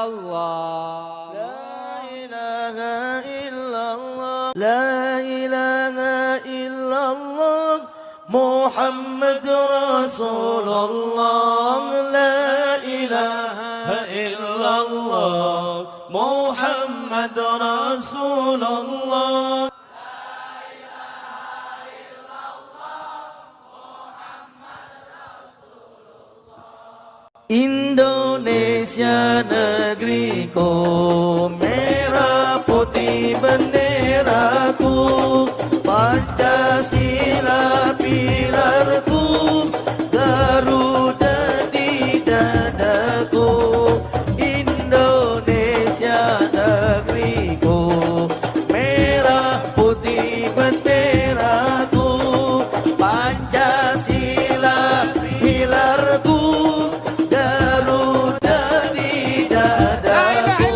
illallah. La ilaha illallah. La ilaha illallah. Muhammad Rasulullah. La ilaha illallah. Muhammad Rasulullah. Indonesia negeriku, merah putih benderaku, Pancasila pilarku, Garuda di dadaku. Indonesia negeriku, merah putih benderaku, Pancasila pilarku, Garuda di dadaku.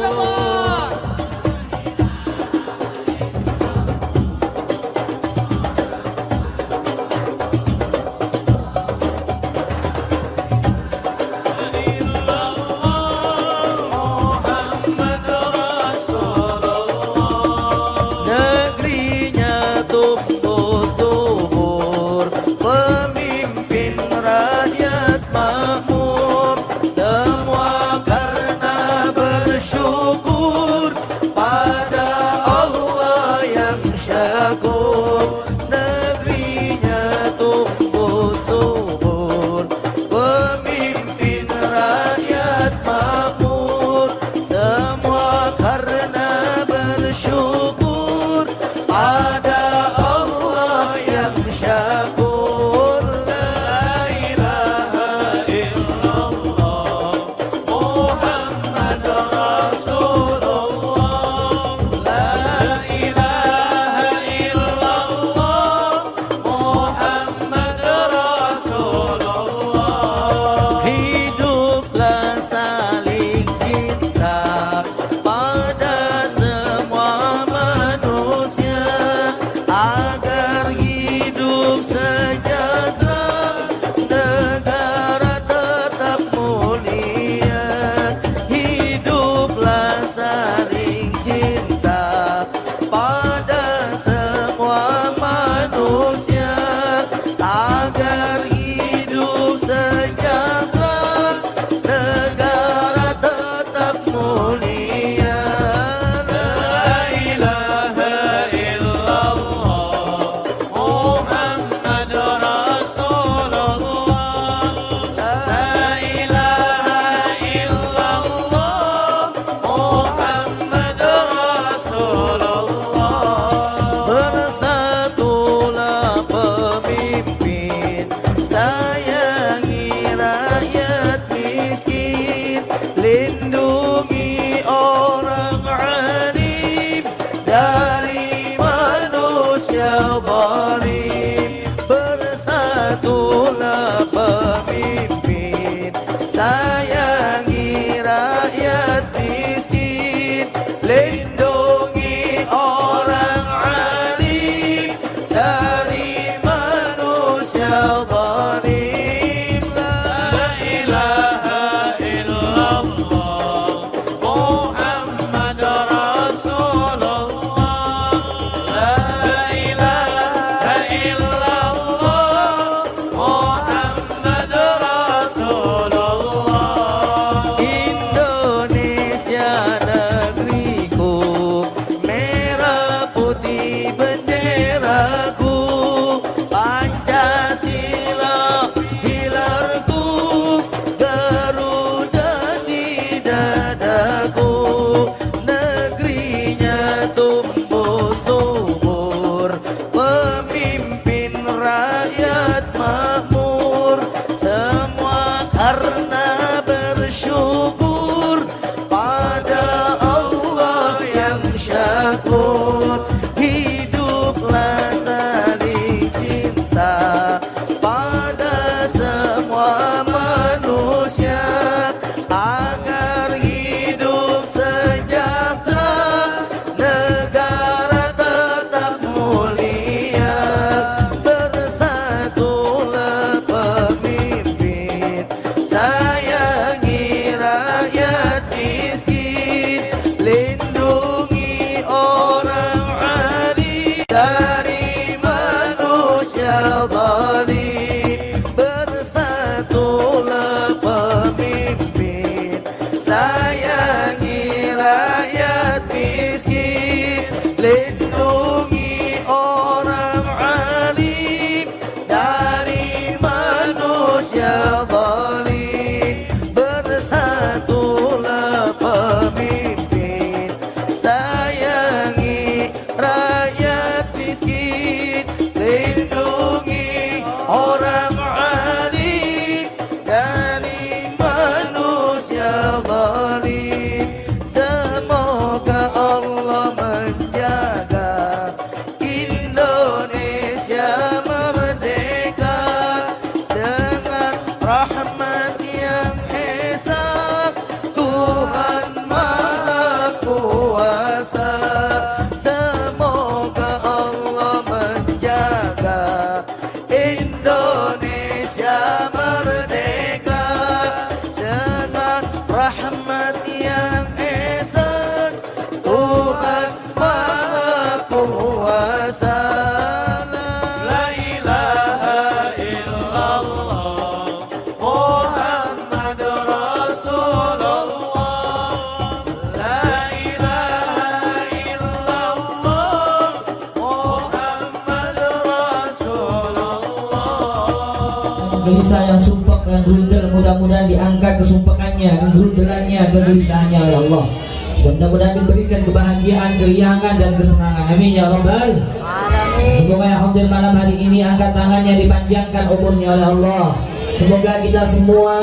bisa yang sumpek dan grundel, mudah-mudahan diangkat kesumpekannya, kegrundelannya, kegelisahannya oleh Allah. Dan mudah-mudahan diberikan kebahagiaan, keriangan dan kesenangan. Amin ya rabbal alamin. Semoga yang hadir malam hari ini angkat tangannya dipanjangkan umurnya oleh Allah. Semoga kita semua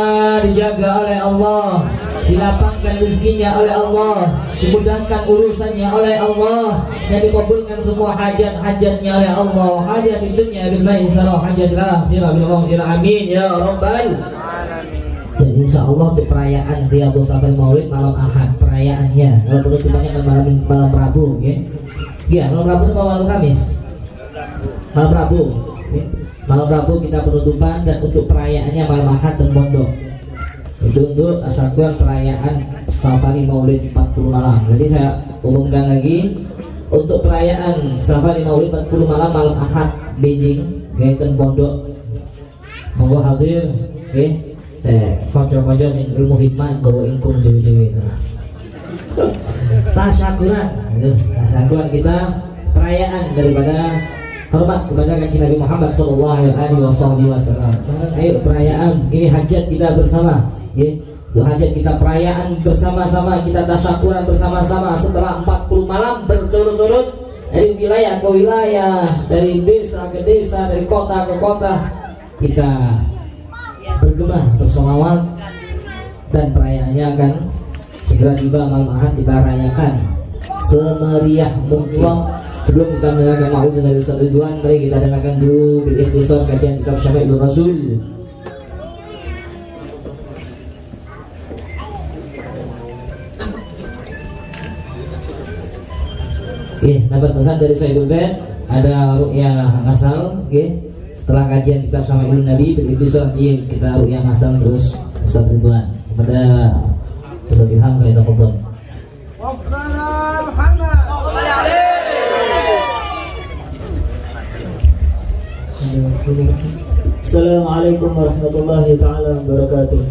dijaga oleh Allah, dilapangkan rezekinya oleh Allah, dimudahkan urusannya oleh Allah, dan dikabulkan semua hajat-hajatnya oleh Allah. Hajat di dunia bil maisarah, hajat di akhirah bil maghfirah. Amin ya rabbal alamin. Dan insya Allah untuk perayaan Riyadhus Shafal Maulid malam Ahad perayaannya. Kalau penutupannya kan malam Rabu, ya. Ya, malam Rabu atau malam Kamis? Malam Rabu. Ya. Malam Rabu kita penutupan, dan untuk perayaannya malam Ahad dan Pondok. Itu untuk asal-asalan perayaan Safari Maulid 40 malam. Jadi saya umumkan lagi untuk perayaan Safari Maulid 40 malam malam Ahad Beijing, Gaiten Pondok. Monggo hadir, nggih. Konco-konco sing ilmu hikmah gawa ingkung dewe-dewe. Tasyakuran, tasyakuran kita perayaan daripada hormat kepada Kanjeng Nabi Muhammad sallallahu alaihi wasallam. Ayo perayaan ini hajat kita bersama, ya. Itu hajat kita perayaan bersama-sama, kita tasyakuran bersama-sama setelah 40 malam berturut-turut dari wilayah ke wilayah, dari desa ke desa, dari kota ke kota. Kita bergema bersolawat, dan perayaannya akan segera tiba malam Ahad. Kita rayakan semeriah mungkin. Sebelum kita mendengarkan mau'izah dari Ustaz Ridwan, mari kita dengarkan dulu bil ikhtisar kajian kitab Syama'ilur Rasul. Dapat pesan dari Sayyidul Bait, ada ru'yah masal, setelah kajian kitab Syama'ilun Nabi bil ikhtisar kita ru'yah masal terus Ustaz Ridwan kepada Ustaz Ilham kepada Qobon. Assalamualaikum warahmatullahi ta'ala wabarakatuh.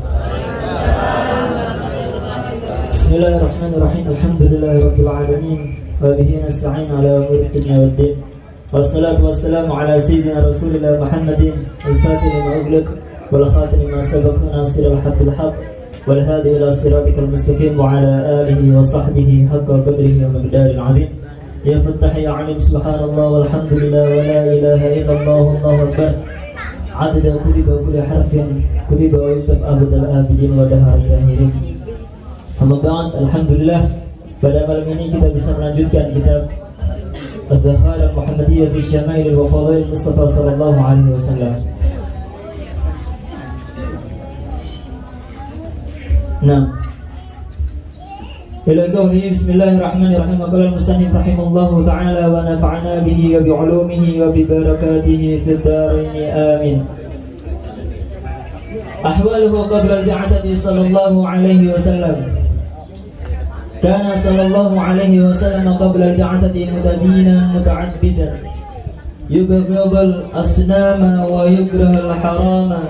Bismillahirrahmanirrahim. Alhamdulillahirabbil alamin. Wa bihi nasta'in ala umuri dunya waddin. Wassalatu wassalamu ala sayyidina Rasulillah Muhammadin al-fatih lima ughliq wal khatim lima sabaq nasiril haqqil haqq wal hadi ila siratikal mustaqim wa ala alihi wa sahbihi haqqa qadrihi wa miqdaril 'azim. Ya Fattah ya 'Alim, subhanallah walhamdulillah wa la ilaha illallah wallahu akbar. Adada kulli harfin kulli bawaitab abadal abidin wa dahar ilahirin. Amma ba'd, alhamdulillah, pada malam ini kita bisa melanjutkan kitab Al-Zakhairah Muhammadiyah fi Syama'il wa Fadail Mustafa sallallahu alaihi wasallam. Nah, ila qawlihi bismillahirrahmanirrahim. Qala al-musannif rahimallahu ta'ala wa nafa'ana bihi wa bi'ulumihi wa bi barakatihi fid dharain amin. Ahwaluhu qabla al-bi'athati sallallahu alaihi wasallam. Kana sallallahu alaihi wasallam qabla al-bi'athati mutadinan muta'abbidan yubghidul asnama wa yukrahul harama.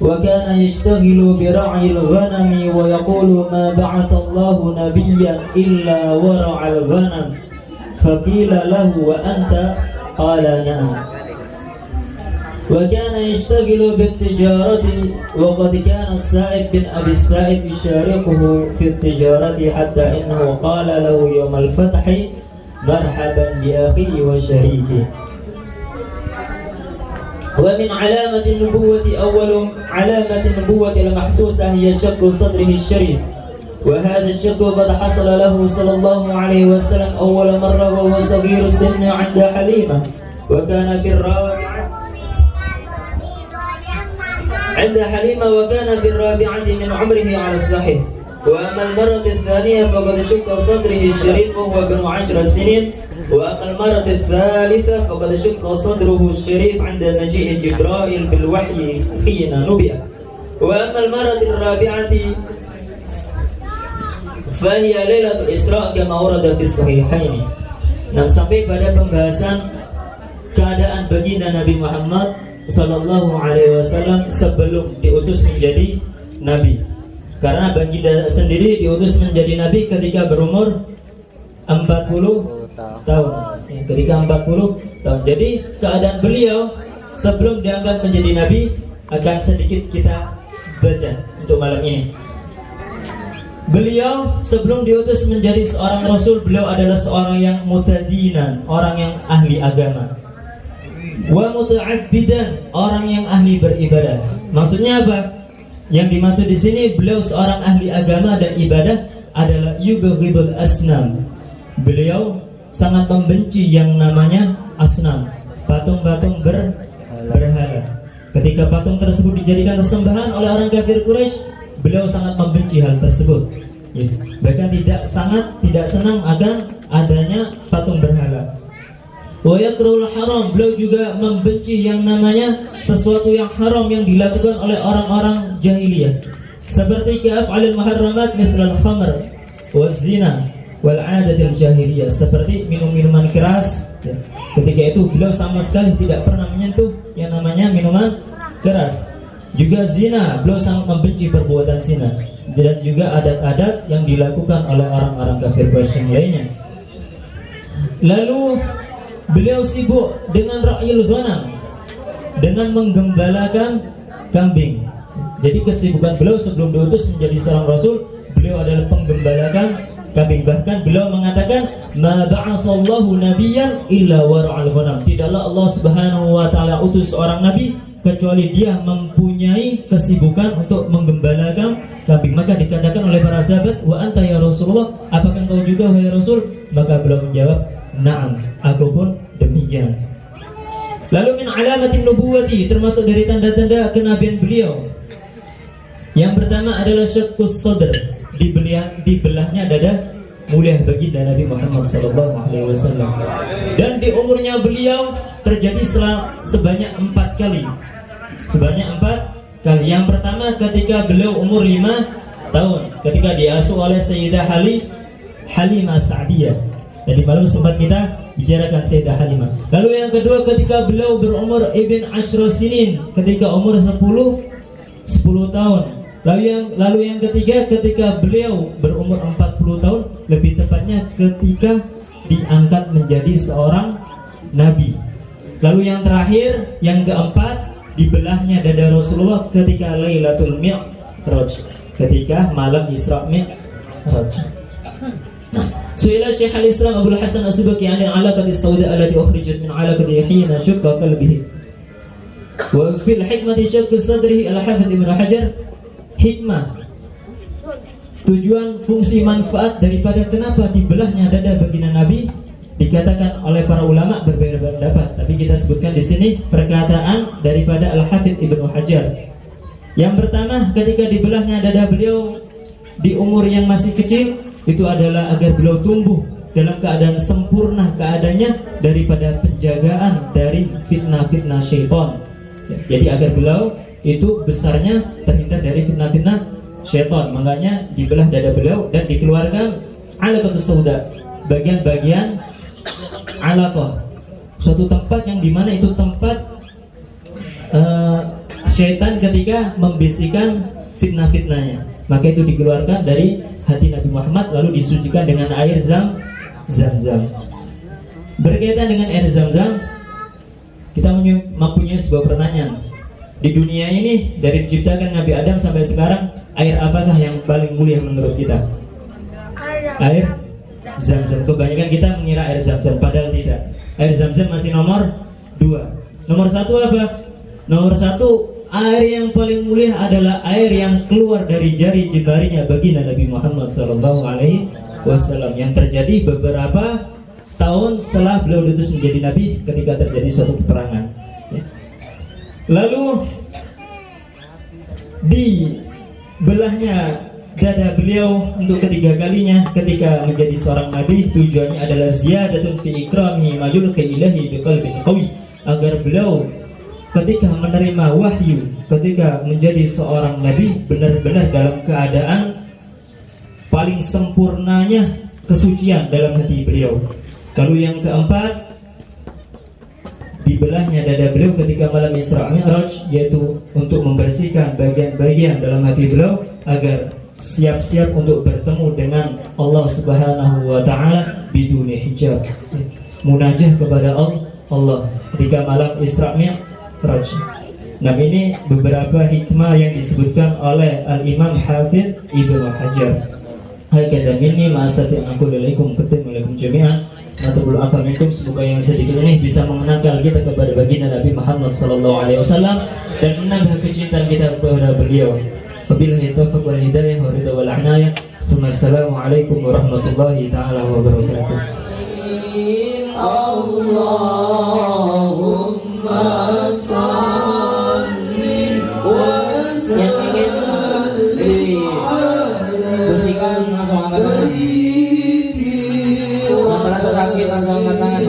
وكان يشتغل برعي الغنم ويقول ما بعث الله نبيا إلا ورع الغنم فقيل له وأنت قال نعم. وكان يشتغل بالتجارة وقد كان السائب بن أبي السائب يشاركه في التجارة حتى إنه قال له يوم الفتح مرحبا بأخي وشريكي. ومن علامة النبوة أول علامة النبوة المحسوسة هي شق صدره الشريف، وهذا الشق قد حصل له صلى الله عليه وسلم أول مرة وهو صغير السن عند حليمة، وكان في الرابعة عند حليمة وكان في الرابعة من عمره على الصحيح. وأما المرة الثانية فقد شق صدره الشريف وهو ابن 10 سنين. وأما المرة الثالثة فقد شق صدره الشريف عند مجيء جبرائيل بالوحي حين نبئ. وأما المرة الرابعة فهي ليلة الإسراء كما ورد في الصحيحين. Nah, sampai pada pembahasan keadaan baginda Nabi Muhammad sallallahu alaihi wasallam sebelum diutus menjadi nabi. Karena baginda sendiri diutus menjadi nabi ketika berumur 40 tahun. Ketika 40 tahun. Jadi keadaan beliau sebelum diangkat menjadi nabi akan sedikit kita baca untuk malam ini. Beliau sebelum diutus menjadi seorang rasul, beliau adalah seorang yang mutadinan, orang yang ahli agama. Wa muta'abbidan, orang yang ahli beribadah. Maksudnya apa? Yang dimaksud di sini beliau seorang ahli agama dan ibadah adalah yubghidul asnam. Beliau sangat membenci yang namanya asnam, patung-patung berhala. Ketika patung tersebut dijadikan sesembahan oleh orang kafir Quraisy, beliau sangat membenci hal tersebut. Ya. Bahkan tidak senang akan adanya patung berhala. Wa yakrul haram, beliau juga membenci yang namanya sesuatu yang haram yang dilakukan oleh orang-orang jahiliyah. Seperti ka'af'alil muharramat mithlal khamr waz zina wal 'adatil jahiliyah, seperti minum-minuman keras. Ya. Ketika itu beliau sama sekali tidak pernah menyentuh yang namanya minuman keras. Juga zina, beliau sangat membenci perbuatan zina, dan juga adat-adat yang dilakukan oleh orang-orang kafir Quraisy yang lainnya. Lalu beliau sibuk dengan ra'yul ghanam, dengan menggembalakan kambing. Jadi kesibukan beliau sebelum diutus menjadi seorang rasul, beliau adalah penggembalakan kambing. Bahkan beliau mengatakan, ma ba'atsallahu nabiyyan illa wara'al ghanam. Tidaklah Allah Subhanahu wa taala utus seorang nabi kecuali dia mempunyai kesibukan untuk menggembalakan kambing. Maka dikatakan oleh para sahabat, wa anta ya Rasulullah, apakah engkau juga wahai Rasul? Maka beliau menjawab, na'am, aku pun demikian. Lalu min alamatin nubuwati, termasuk dari tanda-tanda kenabian beliau, yang pertama adalah syaqqus sadr, dibelahnya dada mulia bagi Nabi Muhammad SAW. Dan di umurnya beliau terjadi sebanyak 4 kali. Yang pertama ketika beliau umur 5 tahun, ketika diasuh oleh Sayyidah Halimah Sa'diyah. Tadi malam sempat kita bicarakan Sayyidah Halimah. Lalu yang kedua ketika beliau berumur ibn Ashra Sinin, ketika umur 10 tahun. Lalu yang ketiga ketika beliau berumur 40 tahun, lebih tepatnya ketika diangkat menjadi seorang nabi. Lalu yang terakhir, yang keempat, dibelahnya dada Rasulullah ketika Lailatul Mi'raj, ketika malam Isra Mi'raj. Su'ila Syekh al-Islam Abu Hasan As-Subaki 'an al-'alaqati as-sawda allati ukhrijat min 'alaqati hina shaqqa qalbihi. Wa fil hikmati shaqq sadrihi al-Hafidz Ibnu Hajar, hikmah, tujuan, fungsi, manfaat daripada kenapa dibelahnya dada baginda Nabi, dikatakan oleh para ulama berbeda pendapat. Tapi kita sebutkan di sini perkataan daripada Al-Hafidz Ibnu Hajar. Yang pertama, ketika dibelahnya dada beliau di umur yang masih kecil, itu adalah agar beliau tumbuh dalam keadaan sempurna keadaannya daripada penjagaan dari fitnah-fitnah syaitan. Jadi agar beliau itu besarnya terhindar dari fitnah-fitnah syaitan. Makanya dibelah dada beliau dan dikeluarkan alaqatus sauda, bagian-bagian alaqah, suatu tempat yang dimana itu tempat syaitan ketika membisikkan fitnah-fitnahnya. Maka itu dikeluarkan dari hati Nabi Muhammad, lalu disucikan dengan air Zam-Zam. Berkaitan dengan air Zam-Zam, kita mempunyai sebuah pertanyaan. Di dunia ini, dari diciptakan Nabi Adam sampai sekarang, air apakah yang paling mulia menurut kita? Air Zam-Zam. Kebanyakan kita mengira air Zam-Zam, padahal tidak. Air Zam-Zam masih nomor 2. Nomor 1 apa? Nomor 1, air yang paling mulia adalah air yang keluar dari jari jemarinya baginda Nabi Muhammad SAW, yang terjadi beberapa tahun setelah beliau diutus menjadi nabi ketika terjadi suatu peperangan. Lalu dibelahnya dada beliau untuk ketiga kalinya ketika menjadi seorang nabi, tujuannya adalah ziyadatun fi ikramihi ma yulqi ilahi biqalbin qawi, agar beliau ketika menerima wahyu, ketika menjadi seorang nabi, benar-benar dalam keadaan paling sempurnanya kesucian dalam hati beliau. Lalu yang keempat, dibelahnya dada beliau ketika malam Isra Mi'raj, yaitu untuk membersihkan bagian-bagian dalam hati beliau agar siap-siap untuk bertemu dengan Allah Subhanahu wa taala biduni hijab. Munajah kepada Allah ketika malam Isra Mi'raj. Nah, ini beberapa hikmah yang disebutkan oleh Al-Imam Hafidz Ibnu Hajar. Hakadha minni ma astati'u alaikum alaikum jami'an. Matul afa minkum, semoga yang sedikit ini bisa mengenalkan kita kepada baginda Nabi Muhammad sallallahu alaihi wasallam dan menambah kecintaan kita kepada beliau. Wabillahi taufiq wal hidayah wa ridha wal inayah. Assalamualaikum warahmatullahi taala wabarakatuh. Allahumma salli wa sallim. Bersihkan langsung angkat tangan. Yang merasa sakit langsung angkat tangan.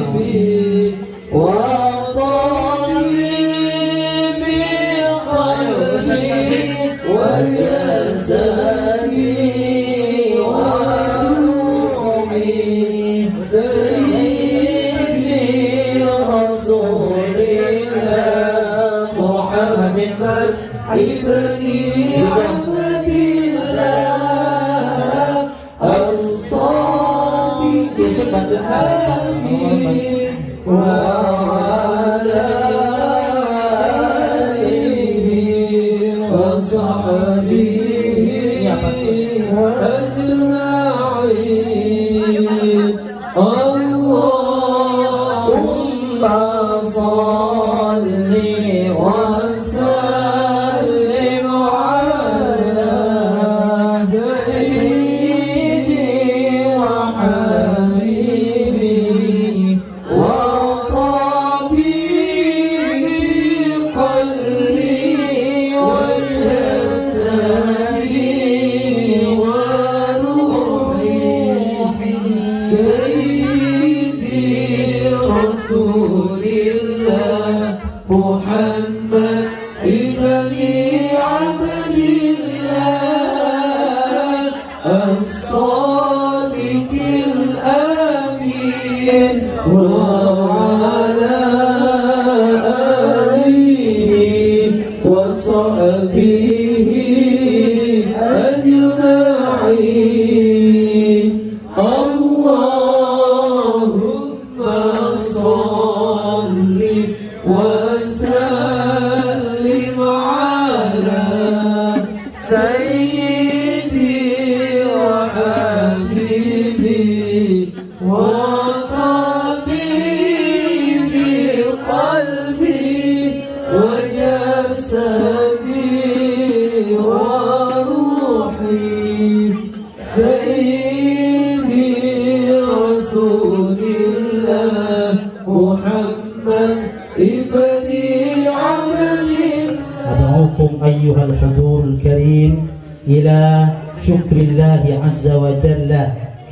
أيها الحضور الكريم إلى شكر الله عز وجل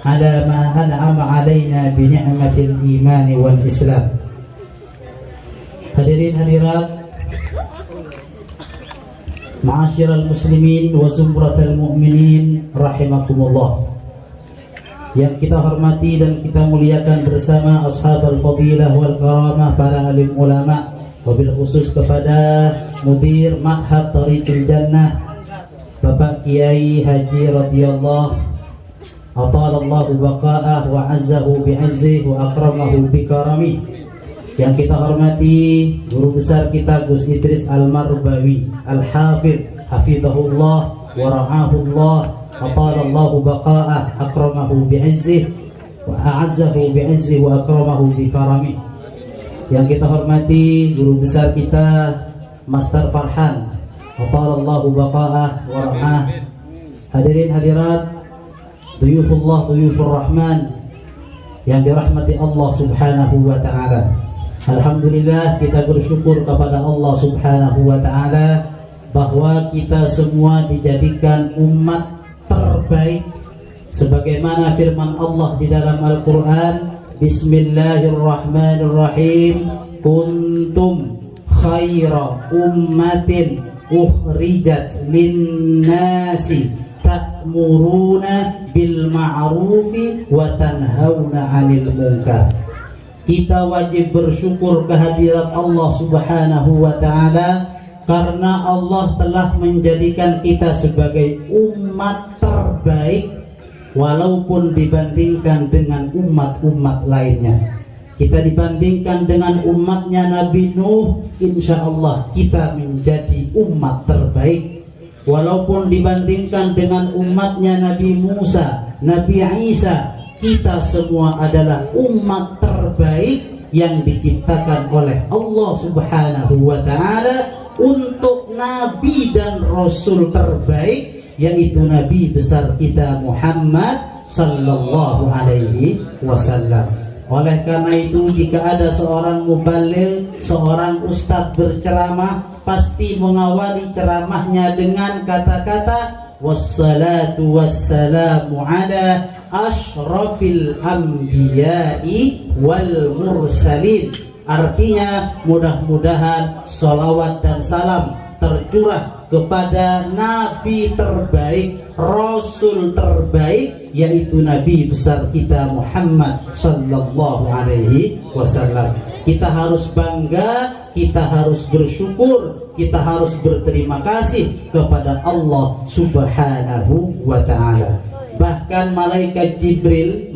على ما أنعم علينا بنعمة الإيمان والإسلام. Hadirin hadirat, ma'asyiral muslimin wa zumratal mu'minin rahimakumullah. Yang kita hormati dan kita muliakan bersama ashabul fadilah wal karamah, para alim ulama, wabil khusus kepada Mudir Ma'had Tariqil Jannah Bapak Kiai Haji radhiyallahu atalallahu baqa'ah wa azzahu bi'azzih wa akramahu bikaramih. Yang kita hormati guru besar kita Gus Idris Al-Marbawi Al-Hafidh hafizahullah wa ra'ahullah atalallahu baqa'ah akramahu bi'azzih wa a'azzahu bi'azzih wa akramahu bikaramih. Yang kita hormati guru besar kita Master Farhan atalallahu baqa'ah wa ra'ah. Hadirin hadirat, duyufullah duyufur rahman yang dirahmati Allah subhanahu wa ta'ala. Alhamdulillah, kita bersyukur kepada Allah subhanahu wa ta'ala bahwa kita semua dijadikan umat terbaik sebagaimana firman Allah di dalam Al-Quran, Bismillahirrahmanirrahim, kuntum khaira ummatin ukhrijat linnasi ta'muruna bil ma'rufi wa tanhauna 'anil munkar. Kita wajib bersyukur kehadirat Allah subhanahu wa ta'ala karena Allah telah menjadikan kita sebagai umat terbaik walaupun dibandingkan dengan umat-umat lainnya. kita dibandingkan dengan umatnya Nabi Nuh, insya Allah kita menjadi umat terbaik. Walaupun dibandingkan dengan umatnya Nabi Musa, Nabi Isa, kita semua adalah umat terbaik yang diciptakan oleh Allah Subhanahu wa ta'ala untuk Nabi dan Rasul terbaik, yaitu Nabi besar kita Muhammad sallallahu alaihi wasallam. Oleh karena itu, jika ada seorang mubaligh, seorang ustadz berceramah, pasti mengawali ceramahnya dengan kata-kata wassalatu wassalamu ala ashrafil anbiya'i wal mursalin. Artinya, mudah-mudahan salawat dan salam tercurah kepada Nabi terbaik, Rasul terbaik, yaitu Nabi besar kita Muhammad sallallahu alaihi wasallam. Kita harus bangga, kita harus bersyukur, kita harus berterima kasih kepada Allah Subhanahu wa ta'ala. Bahkan malaikat Jibril,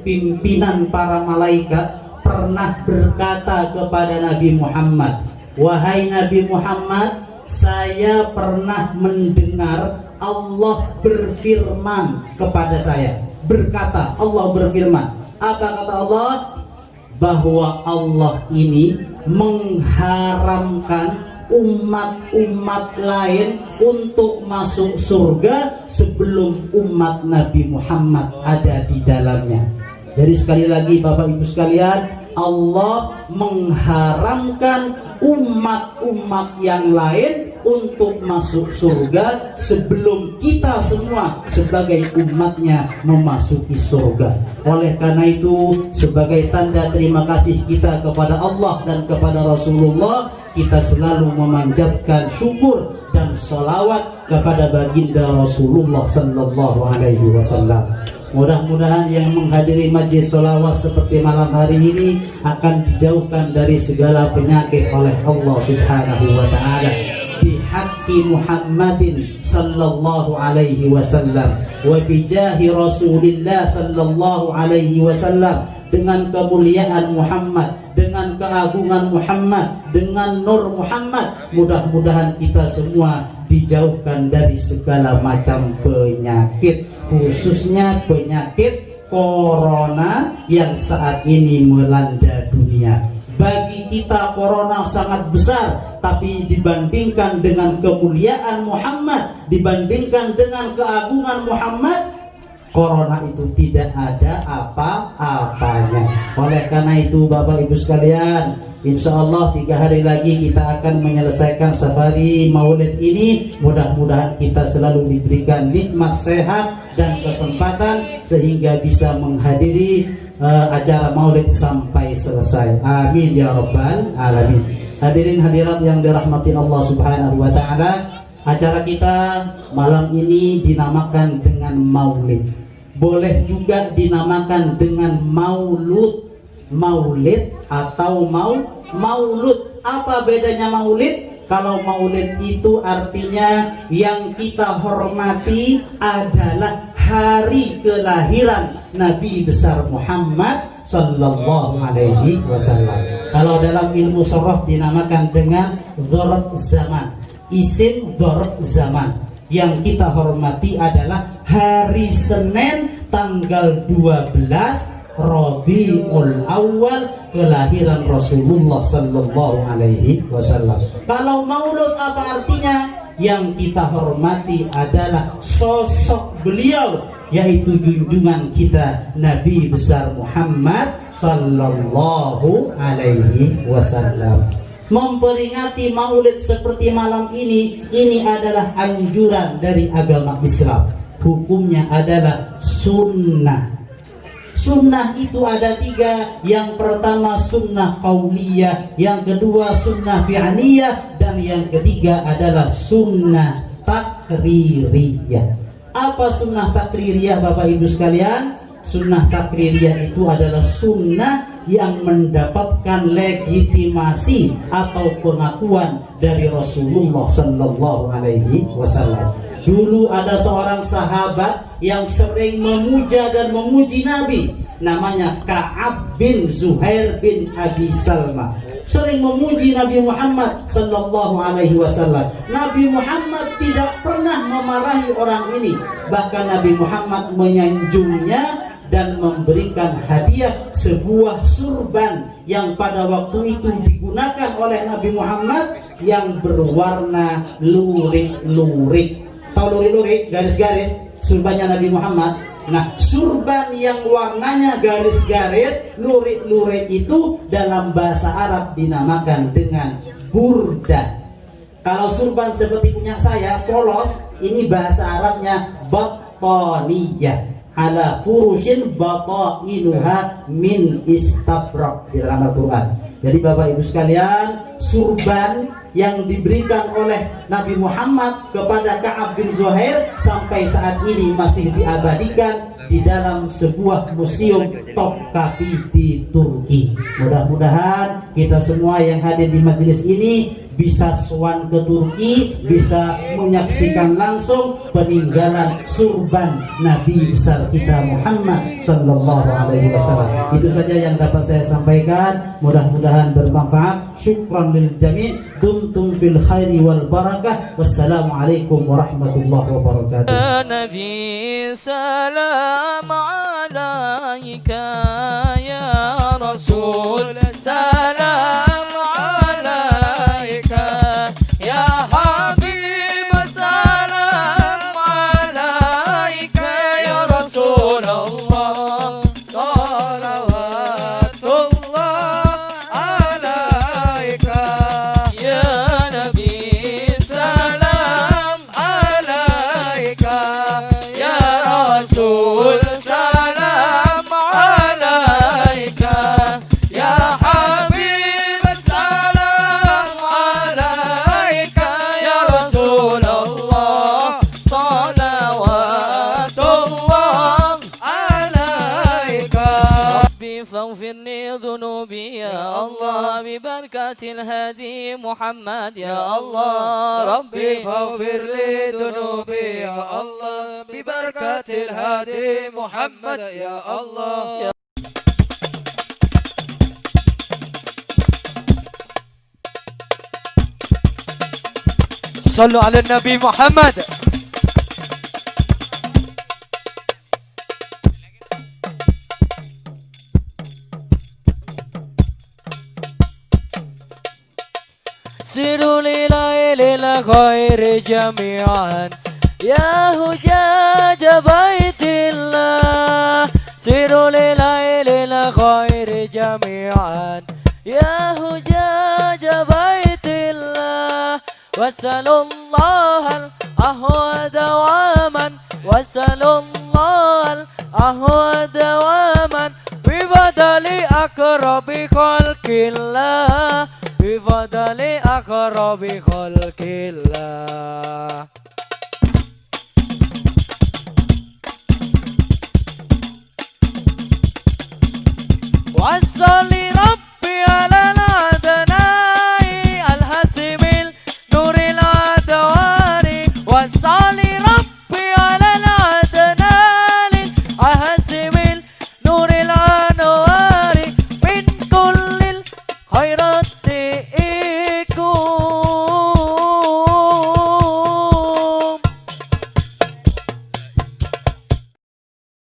pimpinan para malaikat, pernah berkata kepada Nabi Muhammad, wahai Nabi Muhammad, saya pernah mendengar Allah berfirman kepada saya. Berkata, Allah berfirman. Apa kata Allah? Bahwa Allah ini mengharamkan umat-umat lain untuk masuk surga sebelum umat Nabi Muhammad ada di dalamnya. Jadi sekali lagi Bapak Ibu sekalian, Allah mengharamkan umat-umat yang lain untuk masuk surga sebelum kita semua sebagai umatnya memasuki surga. Oleh karena itu, sebagai tanda terima kasih kita kepada Allah dan kepada Rasulullah, kita selalu memanjatkan syukur dan sholawat kepada baginda Rasulullah sallallahu alaihi wasallam. Mudah-mudahan yang menghadiri majlis sholawat seperti malam hari ini akan dijauhkan dari segala penyakit oleh Allah Subhanahu wa ta'ala. Bihaqqi Muhammadin sallallahu alaihi wasallam wa bijahi Rasulillah sallallahu alaihi wasallam. Dengan kemuliaan Muhammad, dengan keagungan Muhammad, dengan nur Muhammad, mudah-mudahan kita semua dijauhkan dari segala macam penyakit, khususnya penyakit corona yang saat ini melanda dunia. Bagi kita corona sangat besar, tapi dibandingkan dengan kemuliaan Muhammad, dibandingkan dengan keagungan Muhammad, corona itu tidak ada apa-apanya. Oleh karena itu Bapak Ibu sekalian, insya Allah 3 hari lagi kita akan menyelesaikan safari maulid ini. Mudah-mudahan kita selalu diberikan nikmat sehat dan kesempatan sehingga bisa menghadiri acara maulid sampai selesai. Amin ya rabbal alamin. Hadirin hadirat yang dirahmati Allah Subhanahu wa ta'ala, acara kita malam ini dinamakan dengan maulid. Boleh juga dinamakan dengan maulud, maulid atau maulud. Apa bedanya maulid? Kalau maulid itu artinya yang kita hormati adalah hari kelahiran Nabi besar Muhammad sallallahu alaihi wasallam. Kalau dalam ilmu sharaf dinamakan dengan dzarf zaman, isim dzarf zaman. Yang kita hormati adalah hari Senin tanggal 12 Rabiul Awal, kelahiran Rasulullah sallallahu alaihi wasallam. Kalau maulud apa artinya? Yang kita hormati adalah sosok beliau, yaitu junjungan kita Nabi besar Muhammad sallallahu alaihi wasallam. Memperingati maulid seperti malam ini adalah anjuran dari agama Islam. Hukumnya adalah sunnah. Sunnah itu ada 3. Yang pertama sunnah qauliyah, yang kedua sunnah fi'liyah, dan yang ketiga adalah sunnah takririyah. Apa sunnah takririyah Bapak Ibu sekalian? Sunnah takririyah itu adalah sunnah yang mendapatkan legitimasi atau pengakuan dari Rasulullah sallallahu alaihi wasallam. Dulu ada seorang sahabat yang sering memuja dan memuji Nabi. namanya Ka'ab bin Zuhair bin Abi Salma, sering memuji Nabi Muhammad sallallahu alaihi wasallam. Nabi Muhammad tidak pernah memarahi orang ini, bahkan Nabi Muhammad menyanjungnya dan memberikan hadiah sebuah surban yang pada waktu itu digunakan oleh Nabi Muhammad yang berwarna lurik-lurik. Tahu lurik-lurik, garis-garis, surbannya Nabi Muhammad. Nah, surban yang warnanya garis-garis, lurik-lurik itu dalam bahasa Arab dinamakan dengan burda. Kalau surban seperti punya saya, polos, ini bahasa Arabnya battaniyah. Ala furushin batainuha min istabrak di dalam Al-Quran. Jadi Bapak Ibu sekalian, surban yang diberikan oleh Nabi Muhammad kepada Ka'ab bin Zuhair sampai saat ini masih diabadikan di dalam sebuah museum Topkapi di Turki. Mudah-mudahan kita semua yang hadir di majelis ini bisa sowan ke Turki, bisa menyaksikan langsung peninggalan surban Nabi besar kita Muhammad sallallahu alaihi wasallam. Itu saja yang dapat saya sampaikan, mudah-mudahan bermanfaat. Syukran lil jami', dumtum fil khairi wal barakah. Wassalamualaikum warahmatullahi wabarakatuh. Nabi salam alaika ya Rasul, salam فاغفرني ذنوبي يا الله ببركة الهادي محمد يا الله. ربي فاغفر لي ذنوبي يا الله ببركة الهادي محمد يا الله. صلوا على النبي محمد. سيروا ليلة الخير جميعا يا هجاج بيت الله. سيروا ليلة الخير جميعا يا هجاج بيت الله. واسألوا الله الأهوى دواما، واسألوا الله الأهوى دواما ببدل أقرب خلق الله، بفضل أقرب خلق الله.